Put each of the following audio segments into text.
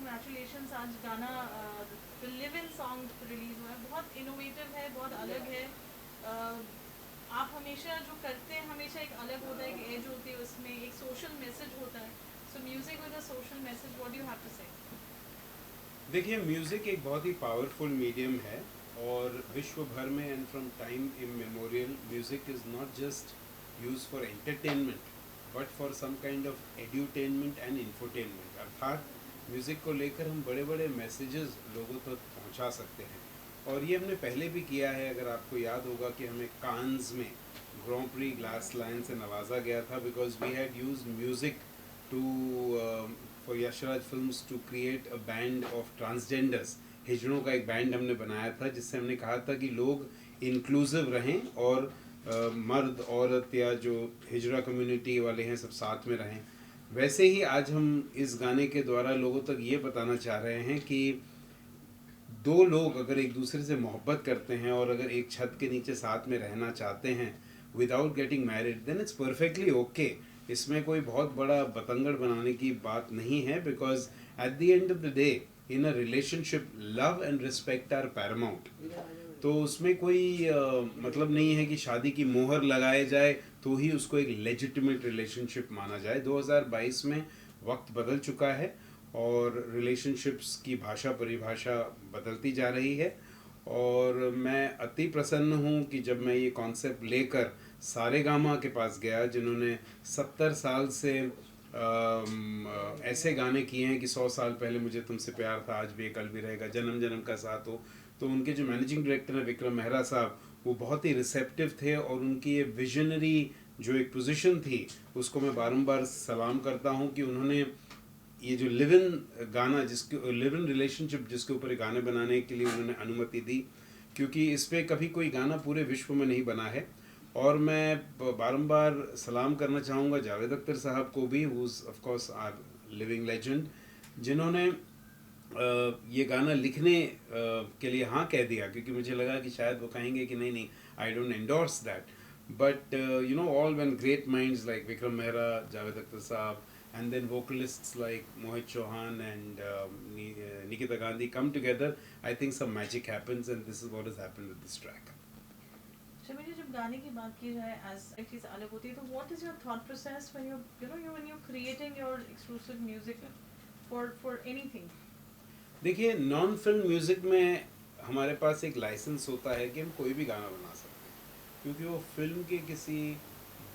Congratulations, आज गाना live in song release हुआ है, बहुत इनोवेटिव है, बहुत अलग है। आप हमेशा जो करते हैं हमेशा एक अलग होता है, एक एज होती है उसमें, एक सोशल मैसेज होता है। So music with a social message, what do you have to say? देखिए, म्यूज़िक एक बहुत ही पावरफुल मीडियम है और विश्व भर में and from time immemorial music is not just use for entertainment but for some kind of edutainment and infotainment. अर्थात music को लेकर हम बड़े बड़े मैसेजेस लोगों तक पहुंचा सकते हैं और ये हमने पहले भी किया है। अगर आपको याद होगा कि हमें कान्स में ग्रॉ प्री ग्लास लाइन से नवाजा गया था because we had use music to for Yashraj films to create a band of transgenders. हिजड़ों का एक बैंड हमने बनाया था जिससे हमने कहा था कि लोग इंक्लूसिव रहें और मर्द औरत या जो हिजड़ा कम्युनिटी वाले हैं सब साथ में रहें। वैसे ही आज हम इस गाने के द्वारा लोगों तक ये बताना चाह रहे हैं कि दो लोग अगर एक दूसरे से मोहब्बत करते हैं और अगर एक छत के नीचे साथ में रहना चाहते हैं without getting married then it's perfectly okay. इसमें कोई बहुत बड़ा बतंगड़ बनाने की बात नहीं है because at the end of the day in a relationship love and respect are paramount. तो उसमें कोई मतलब नहीं है कि शादी की मोहर लगाए जाए तो ही उसको एक लेजिटिमेट रिलेशनशिप माना जाए। 2022 में वक्त बदल चुका है और रिलेशनशिप्स की भाषा परिभाषा बदलती जा रही है और मैं अति प्रसन्न हूँ कि जब मैं ये कॉन्सेप्ट लेकर सारेगामा के पास गया जिन्होंने 70 साल से ऐसे गाने किए हैं कि 100 साल पहले मुझे तुमसे प्यार था, आज भी है, कल भी रहेगा, जन्म जन्म का साथ हो। तो उनके जो मैनेजिंग डायरेक्टर हैं विक्रम मेहरा साहब, वो बहुत ही रिसेप्टिव थे और उनकी ये विजनरी जो एक पोजीशन थी उसको मैं बारंबार सलाम करता हूँ कि उन्होंने ये जो लिव इन गाना जिसके लिव इन रिलेशनशिप जिसके ऊपर गाने बनाने के लिए उन्होंने अनुमति दी, क्योंकि इस पर कभी कोई गाना पूरे विश्व में नहीं बना है। और मैं बारंबार सलाम करना चाहूँगा जावेद अख्तर साहब को भी, who is of course are living legend, जिन्होंने ये गाना लिखने के लिए हाँ कह दिया, क्योंकि मुझे लगा कि शायद वो कहेंगे कि नहीं नहीं I don't endorse that. But you know all when great minds like Vikram Mehra, Javed Akhtar साहब and then vocalists like Mohit Chauhan and Nikita Gandhi come together, I think some magic happens and this is what has happened with this track. शमीरी, जब गाने की बात की जाए as एक चीज़ अलग होती है, तो what is your thought process when you when you creating your exclusive music for anything? देखिए, नॉन फिल्म म्यूज़िक में हमारे पास एक लाइसेंस होता है कि हम कोई भी गाना बना सकते हैं, क्योंकि वो फिल्म के किसी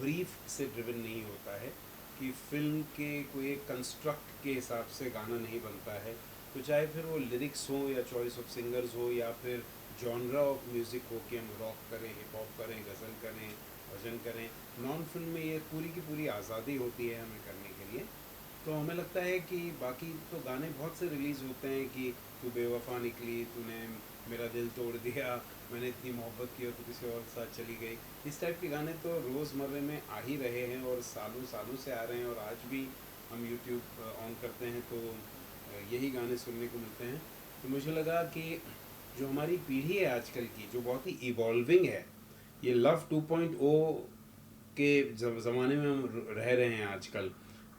ब्रीफ से ड्रिवन नहीं होता है कि फिल्म के कोई एक कंस्ट्रक्ट के हिसाब से गाना नहीं बनता है। तो चाहे फिर वो लिरिक्स हो या चॉइस ऑफ सिंगर्स हो या फिर जॉनरा ऑफ म्यूज़िक हो कि हम रॉक करें, हिप हॉप करें, गज़ल करें, भजन करें, नॉन फिल्म में ये पूरी की पूरी आज़ादी होती है हमें करने के लिए। तो हमें लगता है कि बाकी तो गाने बहुत से रिलीज़ होते हैं कि तू बेवफा निकली, तूने मेरा दिल तोड़ दिया, मैंने इतनी मोहब्बत की और तू किसी और के साथ चली गई। इस टाइप के गाने तो रोज़मर्रे में आ ही रहे हैं और सालों सालों से आ रहे हैं और आज भी हम यूट्यूब ऑन करते हैं तो यही गाने सुनने को मिलते हैं। तो मुझे लगा कि जो हमारी पीढ़ी है आजकल की, जो बहुत ही इवॉल्विंग है, ये लव 2.0 के ज़माने में हम रह रहे हैं आजकल,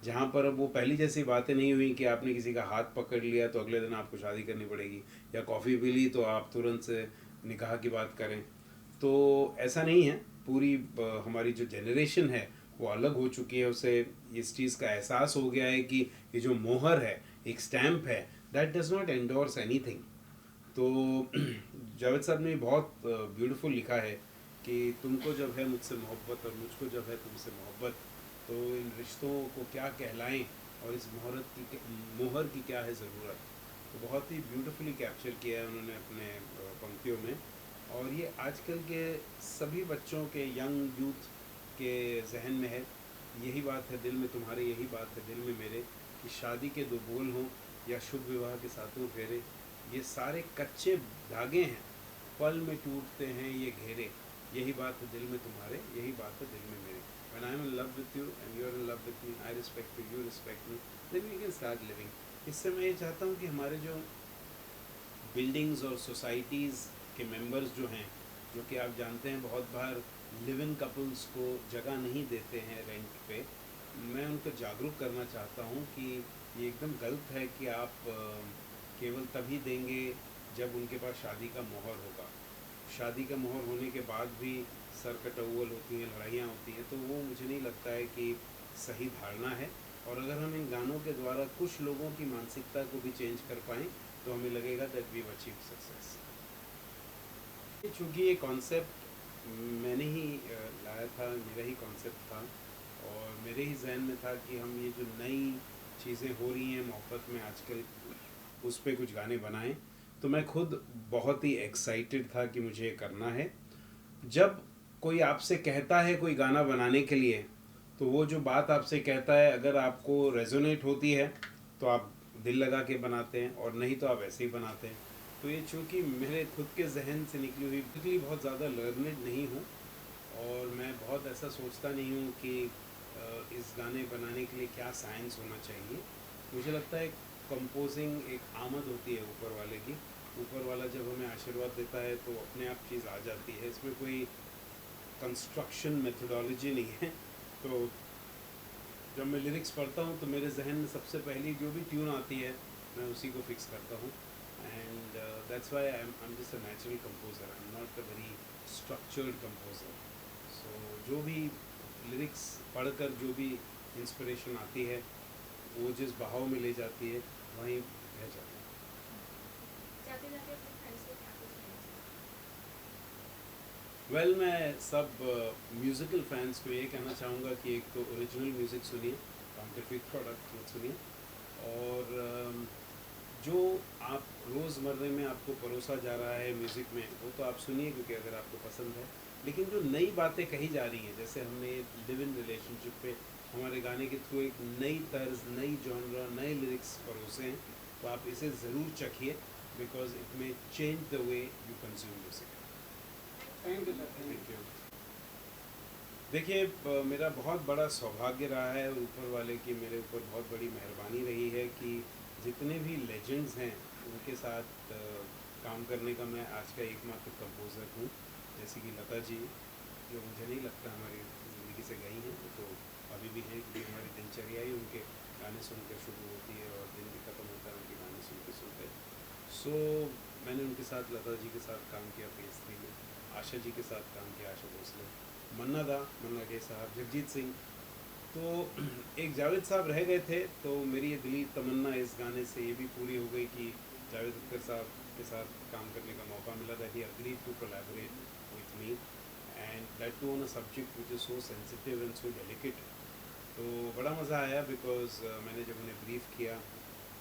जहाँ पर अब वो पहली जैसी बातें नहीं हुई कि आपने किसी का हाथ पकड़ लिया तो अगले दिन आपको शादी करनी पड़ेगी, या कॉफ़ी पी ली तो आप तुरंत से निकाह की बात करें। तो ऐसा नहीं है। पूरी हमारी जो जनरेशन है वो अलग हो चुकी है, उसे इस चीज़ का एहसास हो गया है कि ये जो मोहर है, एक स्टैम्प है, that does not endorse anything. तो जावेद साहब ने बहुत ब्यूटीफुल लिखा है कि तुमको जब है मुझसे मोहब्बत और मुझको जब है तुमसे मोहब्बत, तो इन रिश्तों को क्या कहलाएं और इस मोहर की क्या है ज़रूरत। तो बहुत ही ब्यूटीफुली कैप्चर किया है उन्होंने अपने पंक्तियों में। और ये आजकल के सभी बच्चों के, यंग यूथ के जहन में है। यही बात है दिल में तुम्हारे, यही बात है दिल में मेरे, कि शादी के दो बोल हों या शुभ विवाह के साथों फेरे, ये सारे कच्चे धागे हैं, पल में टूटते हैं ये घेरे, यही बात है दिल में तुम्हारे, यही बात है दिल में मेरे। When I'm in love with you and you're in love with me, I respect you, you respect me, then we can start living. इससे मैं ये चाहता हूँ कि हमारे जो बिल्डिंग्स और सोसाइटीज़ के मेंबर्स जो हैं, जो कि आप जानते हैं बहुत बार लिव इन कपल्स को जगह नहीं देते हैं रेंट पे, मैं उनको जागरूक करना चाहता हूँ कि ये एकदम गलत है कि आप केवल तभी देंगे जब उनके पास शादी का मोहर होगा। शादी का मोहर होने के बाद भी सर कटौवल होती हैं, लड़ाइयाँ होती हैं, तो वो मुझे नहीं लगता है कि सही धारणा है। और अगर हम इन गानों के द्वारा कुछ लोगों की मानसिकता को भी चेंज कर पाएँ तो हमें लगेगा that we have achieved success. चूँकि ये कॉन्सेप्ट मैंने ही लाया था, मेरा ही कॉन्सेप्ट था और मेरे ही जहन में था कि हम ये जो नई चीज़ें हो रही हैं मोहब्बत में आजकल, उस पे कुछ गाने बनाएं। तो मैं खुद बहुत ही एक्साइटेड था कि मुझे ये करना है। जब कोई आपसे कहता है कोई गाना बनाने के लिए, तो वो जो बात आपसे कहता है अगर आपको रेजोनेट होती है तो आप दिल लगा के बनाते हैं, और नहीं तो आप ऐसे ही बनाते हैं। तो ये चूँकि मेरे खुद के जहन से निकली हुई, बिल्कुल बहुत ज़्यादा लर्नेड नहीं हूँ और मैं बहुत ऐसा सोचता नहीं हूँ कि इस गाने बनाने के लिए क्या साइंस होना चाहिए। मुझे लगता है कंपोजिंग एक आमद होती है ऊपर वाले की। ऊपर वाला जब हमें आशीर्वाद देता है तो अपने आप चीज़ आ जाती है, इसमें कोई कंस्ट्रक्शन मेथोडोलॉजी नहीं है। तो जब मैं लिरिक्स पढ़ता हूँ तो मेरे जहन में सबसे पहली जो भी ट्यून आती है मैं उसी को फिक्स करता हूँ। And that's why I am just a natural composer, I am not a very structured composer. So जो भी लिरिक्स पढ़कर जो भी इंस्पिरेशन आती है वो जिस बहाव में ले जाती है वहीं रह जाती है। जाते जाते अपने फ्रेंड्स को क्या कुछ कहना चाहिए? वेल मैं सब म्यूज़िकल फैंस को ये कहना चाहूँगा कि एक तो ओरिजिनल म्यूज़िक सुनिए, काउंटरफीट प्रोडक्ट मत सुनिए। और जो आप रोज़मर्रे में आपको परोसा जा रहा है म्यूज़िक में वो तो आप सुनिए क्योंकि अगर आपको पसंद है। लेकिन जो नई बातें कही जा रही हैं, जैसे हमने लिव इन रिलेशनशिप पे हमारे गाने के थ्रू एक नई तर्ज, नई जॉनरा, नए लिरिक्स परोसे हैं, तो आप इसे ज़रूर चखिए because it may change the way you consume music. Thank you. Thank you. देखिए मेरा बहुत बड़ा सौभाग्य रहा है और ऊपर वाले की मेरे ऊपर बहुत बड़ी मेहरबानी रही है कि जितने भी लेजेंड्स हैं उनके साथ काम करने का मैं आज का एकमात्र कंपोज़र हूँ। जैसे कि लता जी, जो मुझे नहीं लगता हमारी ज़िंदगी से गई हैं, वो तो अभी भी हैं क्योंकि हमारी दिनचर्या ही उनके गाने सुनकर शुरू होती है और दिन भी ख़त्म होता है उनके गाने सुनते सुनते। सो मैंने उनके साथ, लता जी के साथ काम किया फेस 3 में, आशा जी के साथ काम किया, आशा भोसले, मन्ना दा, मन्ना डे साहब, जगजीत सिंह। तो एक जावेद साहब रह गए थे, तो मेरी ये दिली तमन्ना इस गाने से ये भी पूरी हो गई कि जावेद अख्तर साहब के साथ काम करने का मौका मिला था। He agreed to collaborate with me and that too on a subject which is so sensitive and so delicate. तो बड़ा मज़ा आया बिकॉज मैंने जब उन्हें ब्रीफ किया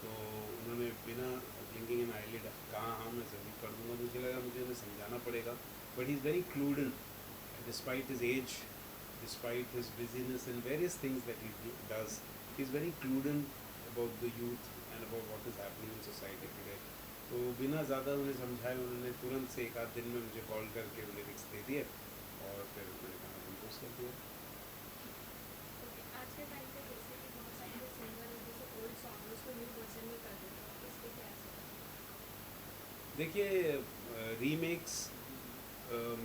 तो उन्होंने बिना ब्लिंकिंग एन आईलिड कहा हाँ मैं ज़रूर कर दूँगा। मुझे लगा मुझे उन्हें समझाना पड़ेगा, but he is very prudent despite his age, despite his busyness and various things that he does. He is very prudent about the youth and about what is happening in society today. तो बिना ज़्यादा उन्हें समझाए उन्होंने तुरंत से एक आध दिन में मुझे कॉल करके लिरिक्स दे दिए और फिर मैंने गाना कंपोज कर दिया। ओके, आज के टाइम पे जैसे कि बहुत सारे जो सिंगर हैं जैसे ओल्ड सॉन्ग उसको न्यू वर्जन में कर देते हैं, इस पे क्या ऐसा? देखिए रीमेक्स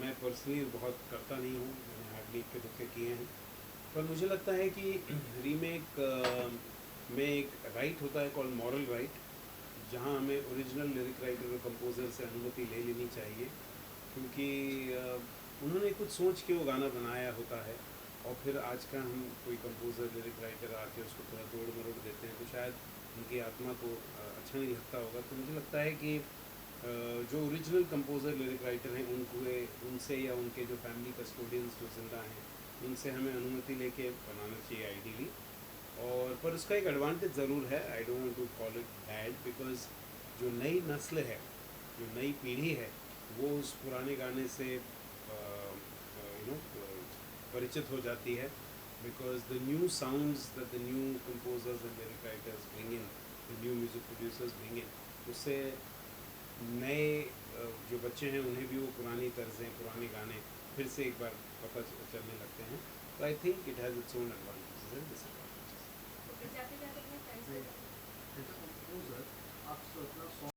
मैं पर्सनली बहुत करता नहीं हूँ, मैंने हार्डली इक्के दुक्के किए हैं। पर मुझे लगता है कि रीमेक में एक राइट होता है कॉल्ड मॉरल राइट, जहाँ हमें ओरिजिनल लिरिक राइटर और कंपोज़र से अनुमति ले लेनी चाहिए, क्योंकि उन्होंने कुछ सोच के वो गाना बनाया होता है और फिर आज का हम कोई कंपोज़र लिरिक राइटर आके उसको थोड़ा तोड़ मरोड़ देते हैं तो शायद उनकी आत्मा को अच्छा नहीं लगता होगा। तो मुझे लगता है कि जो ओरिजिनल कंपोज़र लिरिक राइटर हैं उनसे या उनके जो फैमिली कस्टोडियंस जो जिंदा हैं उनसे हमें अनुमति लेके बनाना चाहिए आइडियली। और पर उसका एक एडवांटेज ज़रूर है, I don't want to call it bad, because जो नई नस्ल है, जो नई पीढ़ी है, वो उस पुराने गाने से परिचित हो जाती है। Because the new sounds that the new composers and lyric writers bring in, the new music producers bring in, उससे नए जो बच्चे हैं उन्हें भी वो पुरानी तर्जें, पुराने गाने फिर से एक बार पता चलने लगते हैं। तो I think it has its own advantages and disadvantages. Okay, जाते जाते अपने फ्रेंड्स को